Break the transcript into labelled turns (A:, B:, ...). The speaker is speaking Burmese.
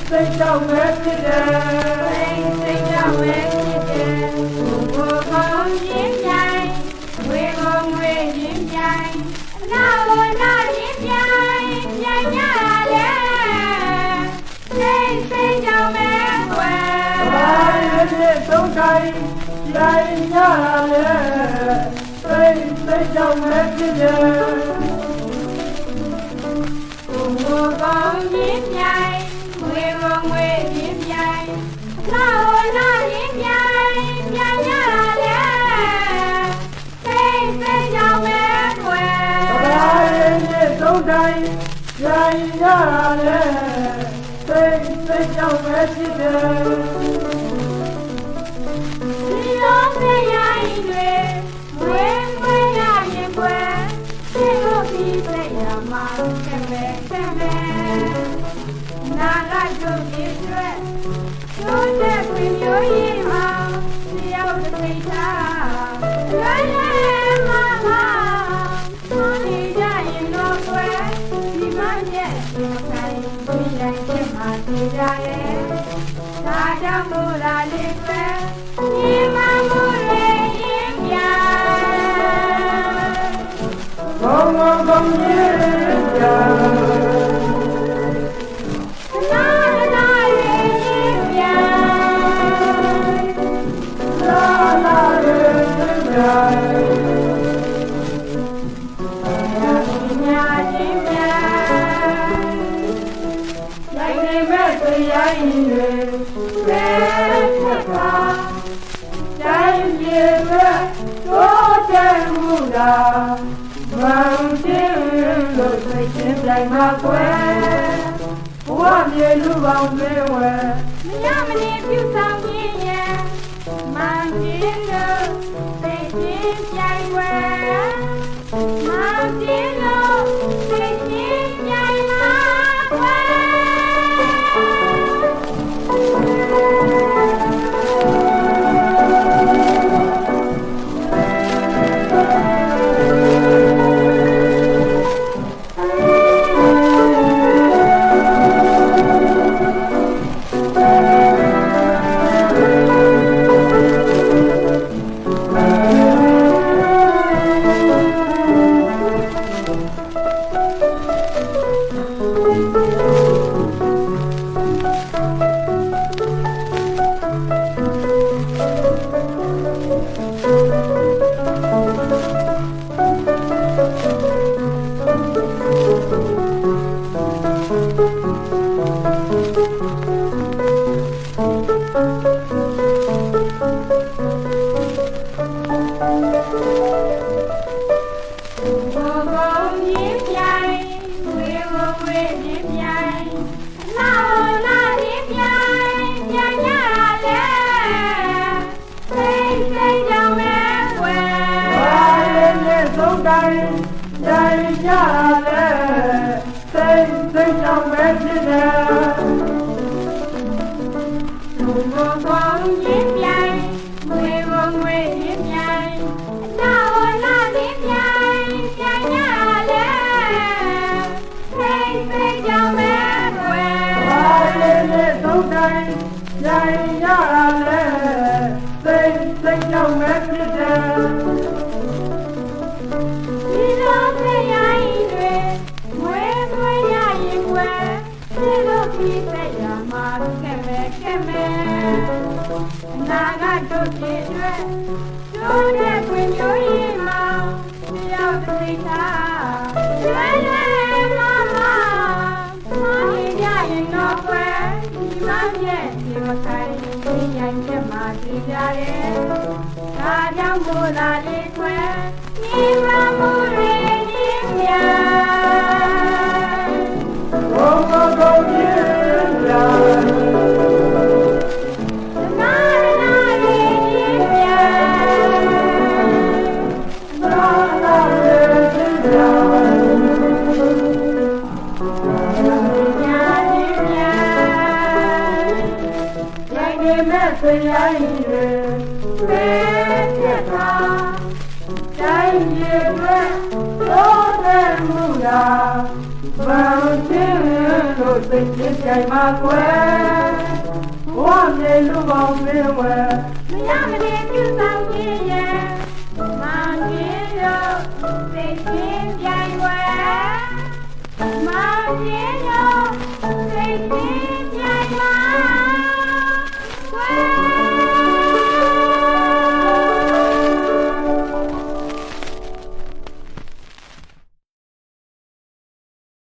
A: စိတ်ကြောင့်ပဲဖြစ်တယ် ပြီးသက်ရမှာကဲမဲနာဂတို့ပြည့်ရွယ်တို့တဲ့ခွင်မျိုးရင်မောင်တယောက်တိတ်သာရွယ်မမရင်ကြရင်တော့ကွယ်ဒီမရဲ့ဒီမခိုင်ဒီရိုင်းချက်မှာကြည်ကြတယ်ဒါကြောင့်မို့လားဒီကွယ်ဒီမမှုတွေဒီမြတ်ဘုံဘုံပြည့်ရဆွေရိုင်းတွေဆွေပြတ်တာတိုင်းပြည်တွေသောတဲ့မှုရာဘာချင်းလို့သိချင်ကြိုင်မှာကွယ်ဘဝမြေလူပေါင်းတွေဝဲမရမနေပြုဆောင်ခြင်းရဲ့မောင်ကြီးတို့သိချင်းကြိုင်ဝဲမောင်ကြီးတို့